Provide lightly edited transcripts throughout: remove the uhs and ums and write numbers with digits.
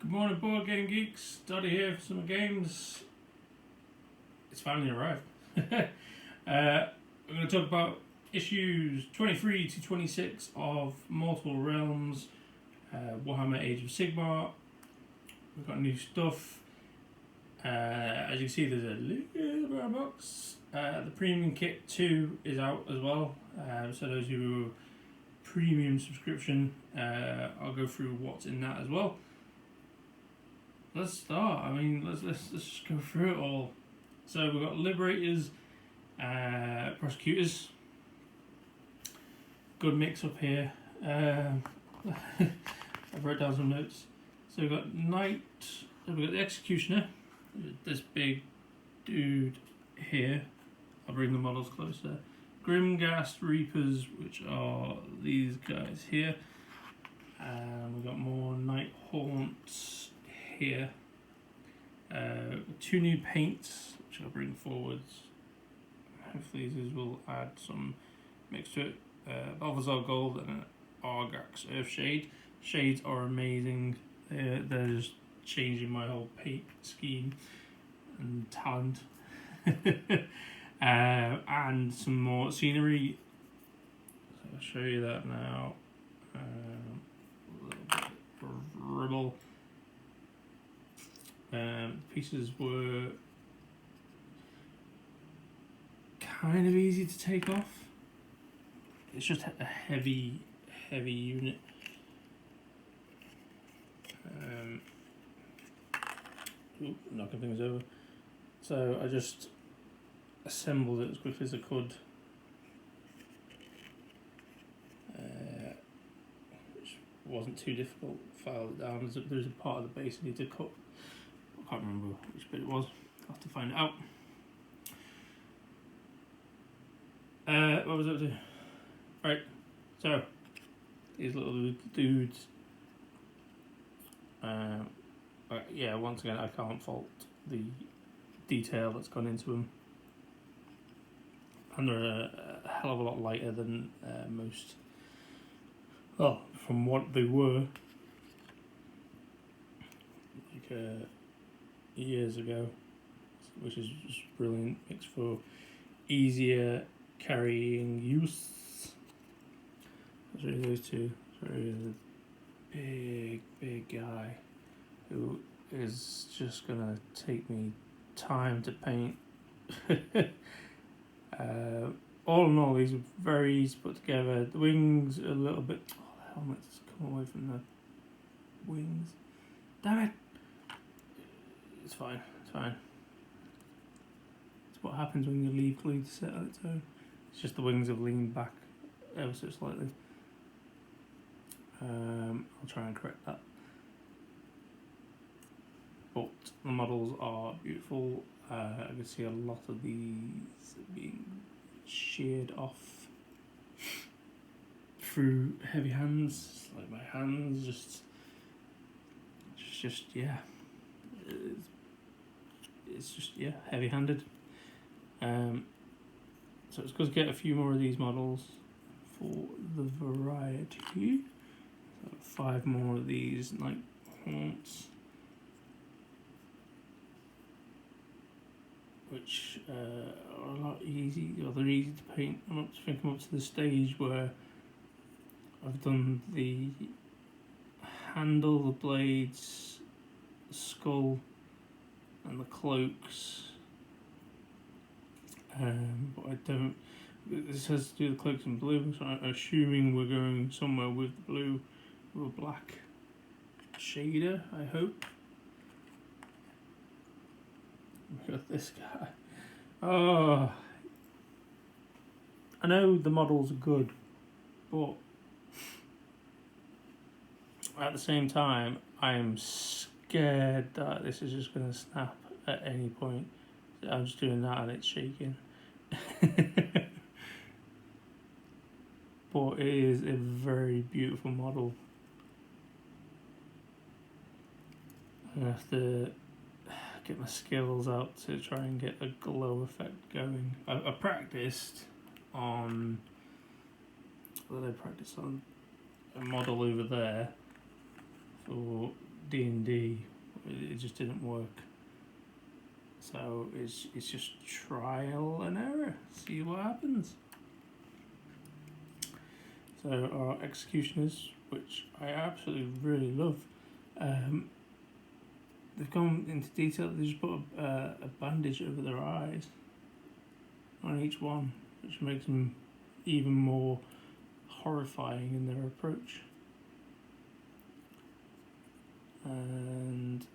Good morning, board game geeks. Doddy here for Summer Games. It's finally arrived. We're going to talk about issues 23 to 26 of Mortal Realms, Warhammer Age of Sigmar. We've got new stuff. As you can see, there's a little brown box. The premium kit 2 is out as well. So those who premium subscription, I'll go through what's in that as well. Let's start. I mean, let's just go through it all. So we've got liberators, prosecutors. Good mix up here. I wrote down some notes. So we've got knight. We've got the executioner. This big dude here. I'll bring the models closer. Grimghast Reapers, which are these guys here. And we've got more Night Haunts here. 2 new paints, which I'll bring forwards. Hopefully these will add some mix to it. Balthazar Gold and an Argax Earthshade. Shades are amazing. They're just changing my whole paint scheme and talent. And some more scenery. So I'll show you that now. A little bit of rubble. Pieces were kind of easy to take off. It's just a heavy unit. Knocking things over. So I just assembled it as quickly as I could. Which wasn't too difficult. Filed it down. There's a part of the base I need to cut. I can't remember which bit it was. I'll have to find it out. What was I up to? Right, so these little dudes. Yeah, once again, I can't fault the detail that's gone into them. And they're a hell of a lot lighter than most. Well, from what they were. Like years ago, which is just brilliant. Makes for easier carrying use. I'll show you those two. Sorry, the big guy who is just gonna take me time to paint. All in all, these are very easy to put together. The wings are a little bit. Oh, the helmet's come away from the wings. Damn it! It's fine. It's fine. It's what happens when you leave glue to set on its own. It's just the wings have leaned back ever so slightly. I'll try and correct that. But the models are beautiful. I can see a lot of these being sheared off through heavy hands. Like my hands, just yeah. It's just heavy-handed. So it's good to get a few more of these models for the variety. So 5 more of these Night Haunts, which are a lot easy. They're easy to paint. I'm up to the stage where I've done the handle, the blades, the skull, and the cloaks. But I don't. This has to do the cloaks in blue, so I'm assuming we're going somewhere with the blue, with a black shader. I hope. Look at this guy. Oh, I know the models are good, but at the same time, I am scared that this is just going to snap at any point. I'm just doing that and it's shaking. But it is a very beautiful model. I have to get my skills out to try and get a glow effect going. I practiced on. What did I practice on? A model over there for D&D, it just didn't work. So it's just trial and error, see what happens. So our executioners, which I absolutely really love, they've gone into detail. They just put a bandage over their eyes on each one, which makes them even more horrifying in their approach. And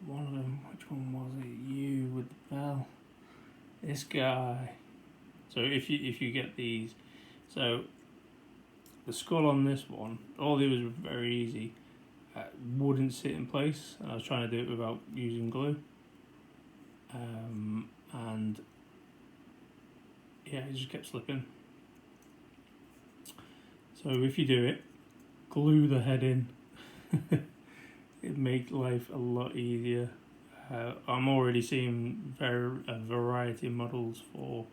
one of them, which one was it? You with the bell. This guy. So if you get these, so the skull on this one, all the others were very easy. Wouldn't sit in place, and I was trying to do it without using glue. And yeah, it just kept slipping. So if you do it, glue the head in. It makes life a lot easier. I'm already seeing a variety of models for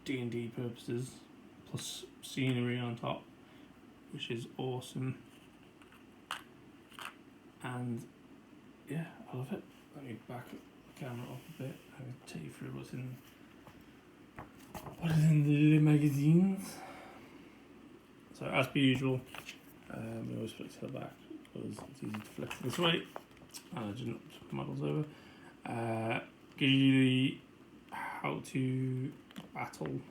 D&D purposes, plus scenery on top, which is awesome. And yeah, I love it. Let me back the camera up a bit and take you through what is in the magazines. So as per usual, we always flip to the back because it's easy to flip this way. Just knock models over. Gives you the how to battle.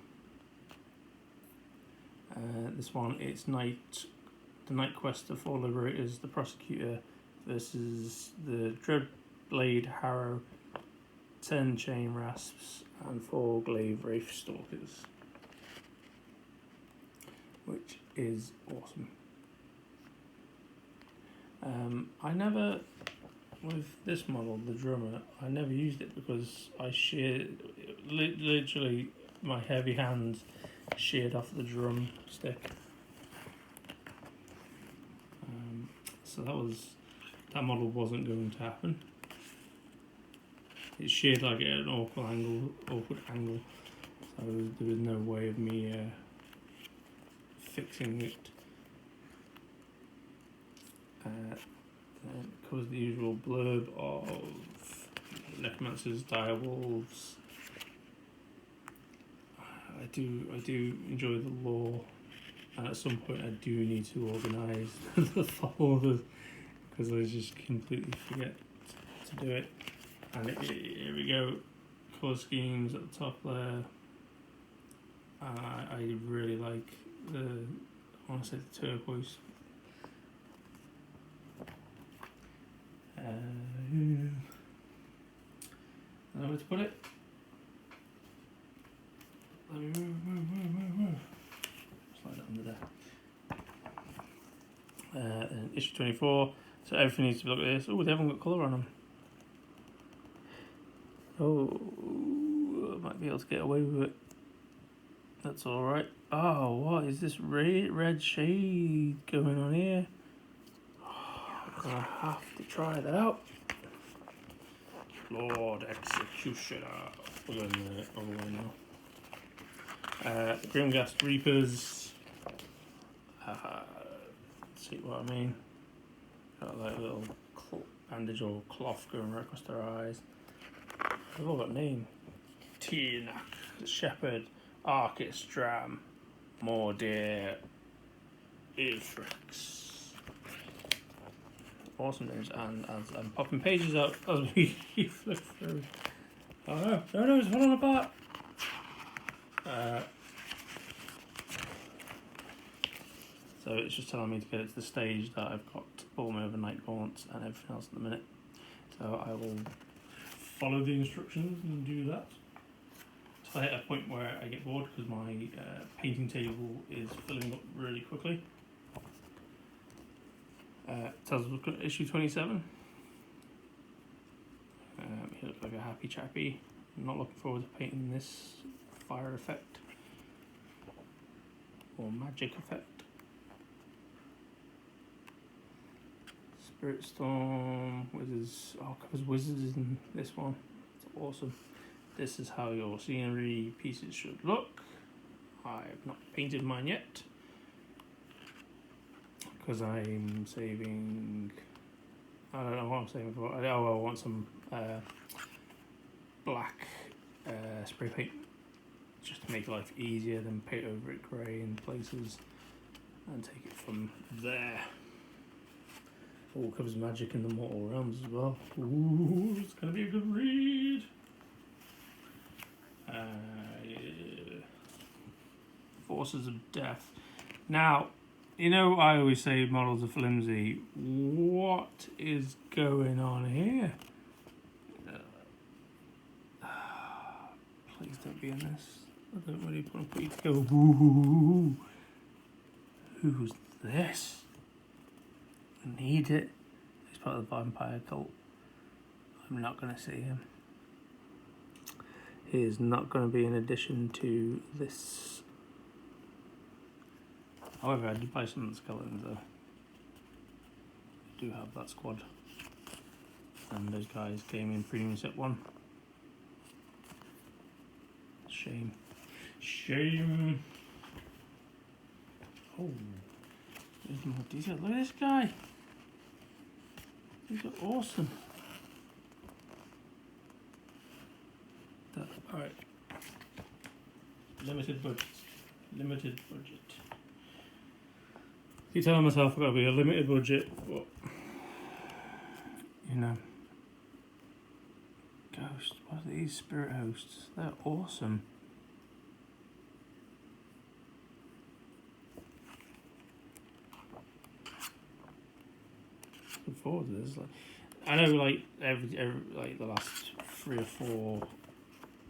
This one, it's the night quest of 4 liberators, the prosecutor versus the Dreadblade Harrow, 10 chain rasps, and 4 glaive wraith stalkers, which is awesome. I never, with this model, the drummer, I never used it because I sheared, literally my heavy hands sheared off the drum stick. So that model wasn't going to happen. It sheared like at an awkward angle, so there was no way of me fixing it. Then it covers the usual blurb of necromancers, direwolves. I do enjoy the lore, and at some point I do need to organise the folders because I just completely forget to do it. And here we go, colour schemes at the top there. I really like I want to say the turquoise. I don't know where to put it. Let me move. Slide it under there. And issue 24. So everything needs to look like this. Oh, they haven't got colour on them. Oh, I might be able to get away with it. That's alright. Oh, what is this red shade going on here? I'm gonna have to try that out. Lord Executioner. We're going the other way now. Grimghast Reapers. See what I mean? Got like a little bandage or cloth going right across their eyes. They've all got names. Tienak, Shepherd, Archistram, Mordir, Ilfrix. Awesome names, and as I'm popping pages out as we flip through. Oh no, it's falling apart. So it's just telling me to get it to the stage that I've got all my overnight gaunts and everything else at the minute. So I will follow the instructions and do that. So I hit a point where I get bored because my painting table is filling up really quickly. Tells us we've got issue 27. He looks like a happy chappy. I'm not looking forward to painting this fire effect or magic effect. Spirit Storm, Wizards, covers Wizards in this one. It's awesome. This is how your scenery pieces should look. I have not painted mine yet. because I'm saving. I don't know what I'm saving for. Oh, I want some black spray paint, just to make life easier, then paint over it grey in places and take it from there. Oh, covers magic in the mortal realms as well. Ooh, it's gonna be a good read. Yeah. Forces of Death. Now, you know I always say models are flimsy. What is going on here? Please don't be in this. I don't really want to put you together. Ooh. Who's this? I need it. He's part of the vampire cult. I'm not going to see him. He is not going to be an addition to this. However, I did buy some of the skeletons though. I do have that squad. And those guys came in premium set 1. Shame. Shame. Oh, there's more detail. Look at this guy. These are awesome. Alright. Limited budget. Limited budget. I keep telling myself I've got to be a limited budget, but you know. Ghost. What are these? Spirit hosts. They're awesome. Looking forward to this. I know, like every like the last 3 or 4,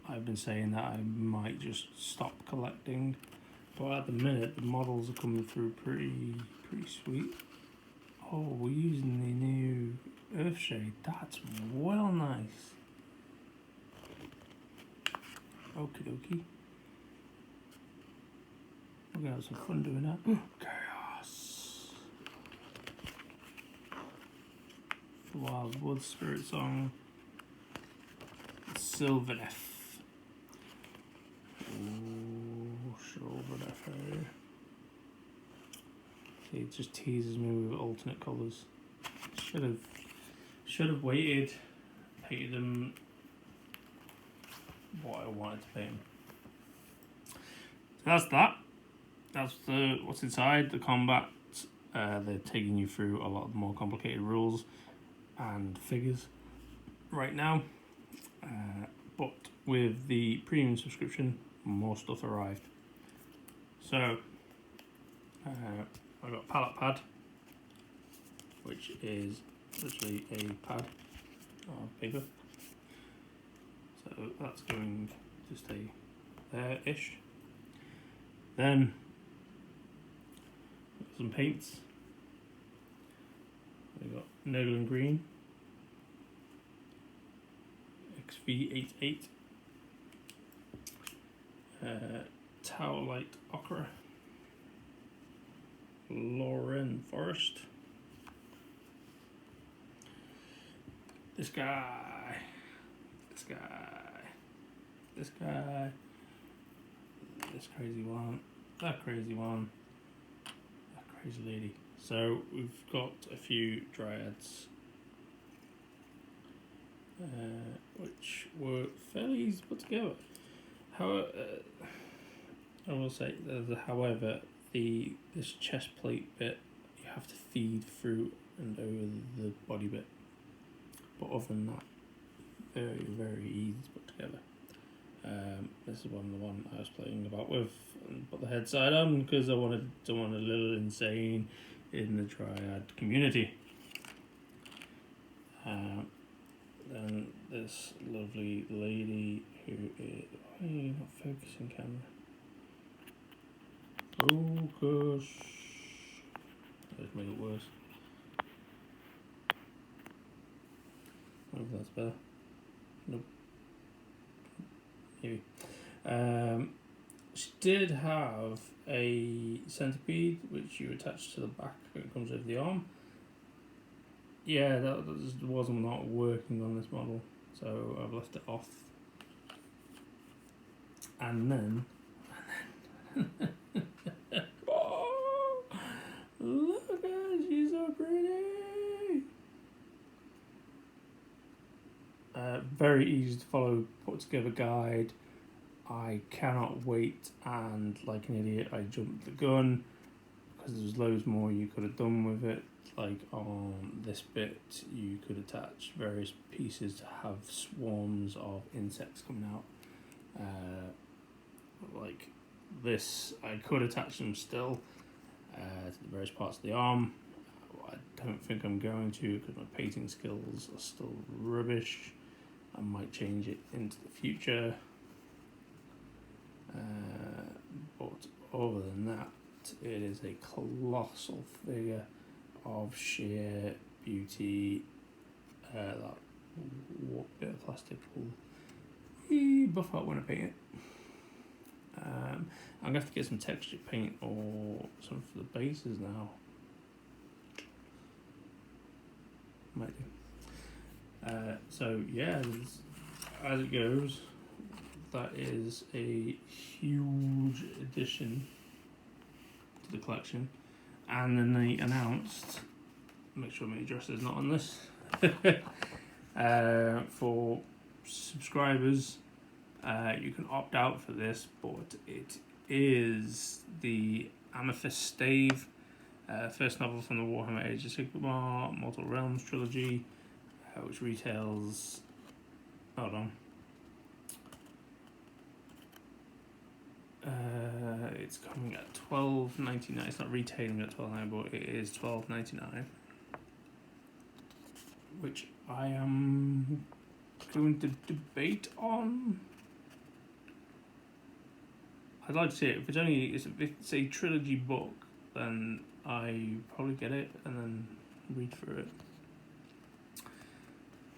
I've been saying that I might just stop collecting, but at the minute the models are coming through pretty sweet. Oh, we're using the new Earthshade. That's well nice. Okie dokie. We're gonna have some fun doing that. Chaos. The Wild Wood Spirit Song. Sylvaneth. Oh, Sylvaneth. See, it just teases me with alternate colours. Should have waited, painted them what I wanted to paint. So that's that. That's what's inside the combat. They're taking you through a lot of the more complicated rules and figures right now. But with the premium subscription, more stuff arrived. So I got palette pad, which is literally a pad of paper. So that's going to stay there-ish. Then some paints. We got Neglan Green, XV88, Tower Light Ochre, Lauren Forest, this guy, this crazy one, that crazy one, that crazy lady. So we've got a few dryads, which were fairly easy to put together. However, I will say that, however, this chest plate bit you have to feed through and over the body bit. But other than that, very easy to put together. This is the one I was playing about with, and put the head side on because I wanted someone a little insane in the dryad community. Then this lovely lady who is... Why are you not focusing, camera? Focus. Let's make it worse. I don't know if that's better. Nope. Maybe. She did have a centipede which you attach to the back and it comes over the arm. Yeah, that was not working on this model, so I've left it off. And then oh, look at very easy to follow, put together guide. I cannot wait, and like an idiot I jumped the gun because there's loads more you could have done with it. Like on this bit you could attach various pieces to have swarms of insects coming out. Like this, I could attach them still to the various parts of the arm. I don't think I'm going to because my painting skills are still rubbish. I might change it into the future. But other than that, it is a colossal figure of sheer beauty. That bit of plastic will buff out when I paint it. I'm going to have to get some texture paint or something for the bases now. Might do. So yeah, as it goes, that is a huge addition to the collection. And then they announced, make sure my address is not on this, for subscribers, you can opt out for this, but it is the Amethyst Stave, first novel from the Warhammer Age of Sigmar Mortal Realms trilogy, which retails, hold on, it's coming at $12.99. It's not retailing at $12.99, but it is $12.99, which I am going to debate on. I'd like to see it. If it's a trilogy book, then I probably get it and then read through it.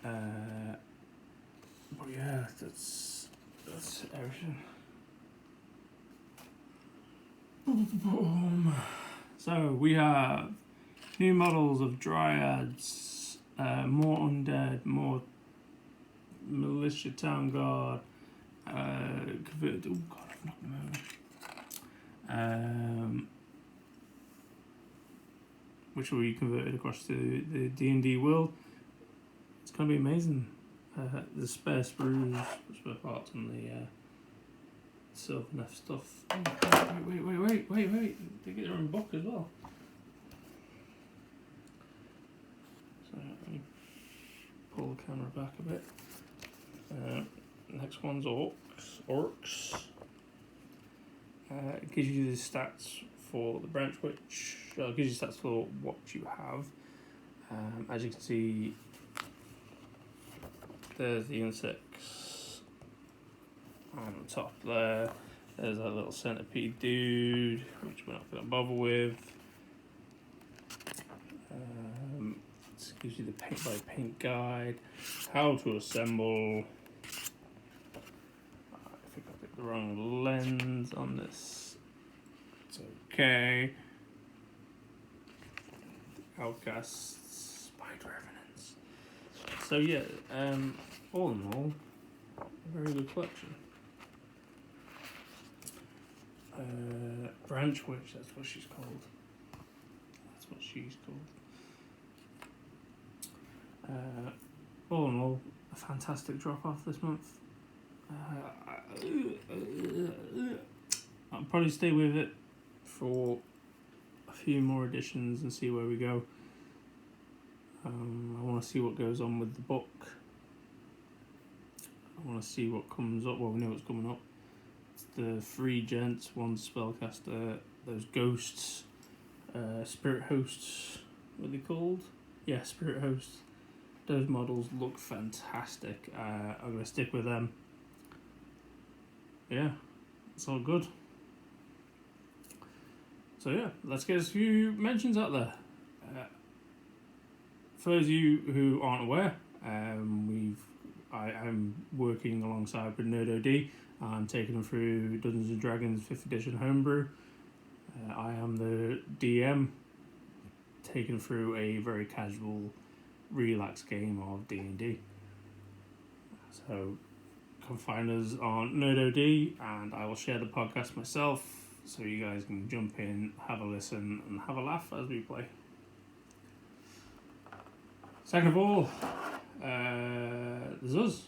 But yeah, that's everything. So we have new models of dryads, more undead, more militia town guard, converted. Oh god, I've knocked them over. Which will be converted across to the D&D world. It's gonna be amazing. The spare sprues, spare parts, and the Sylvaneth stuff. Oh, wait! They get their own book as well. So let me pull the camera back a bit. Next one's Orcs. It gives you the stats for the branch witch. It gives you stats for what you have. As you can see, there's the insects on the top there. There's that little centipede dude, which we're not going to bother with. This gives you the paint by paint guide, how to assemble. I think I picked the wrong lens on this. It's okay. Outcasts, Spider Evidence. So yeah, all in all, a very good collection. Branch Witch, that's what she's called. All in all, a fantastic drop off this month. I'll probably stay with it for a few more editions and see where we go. I want to see what goes on with the book. I want to see what comes up. Well, we know what's coming up. It's the 3 gents, 1 spellcaster, those ghosts, spirit hosts. What are they called? Yeah, spirit hosts. Those models look fantastic. I'm going to stick with them. Yeah, it's all good. So yeah, let's get a few mentions out there. For those of you who aren't aware, I'm working alongside with NerdOD. I'm taking them through Dungeons and Dragons 5th edition homebrew. I am the DM, taking through a very casual, relaxed game of D&D. So come find us on NerdOD, and I will share the podcast myself, so you guys can jump in, have a listen, and have a laugh as we play. Second of all, there's us.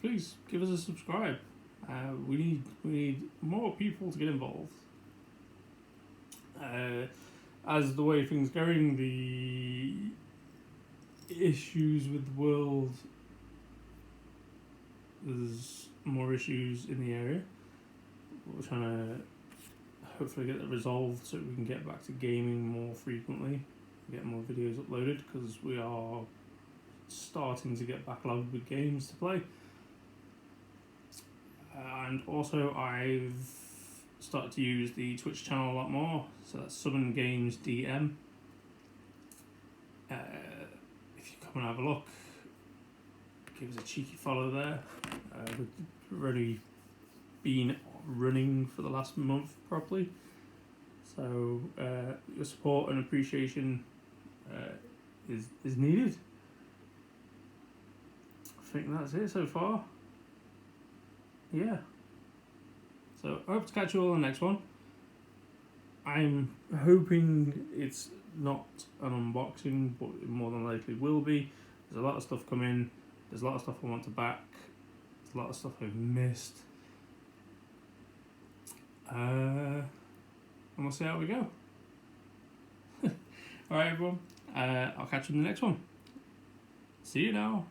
please give us a subscribe. We need more people to get involved. As the way things going, the issues with the world, there's more issues in the area. We're trying to hopefully get that resolved so we can get back to gaming more frequently, get more videos uploaded, because we are starting to get backlogged with games to play. And also I've started to use the Twitch channel a lot more, so that's Summon Games DM. If you come and have a look, give us a cheeky follow there. We've already been running for the last month properly, so your support and appreciation is needed. I think that's it so far. Yeah. So I hope to catch you all in the next one. I'm hoping it's not an unboxing, but it more than likely will be. There's a lot of stuff coming. There's a lot of stuff I want to back. There's a lot of stuff I've missed. And we'll see how we go. Alright everyone, I'll catch you in the next one. See you now.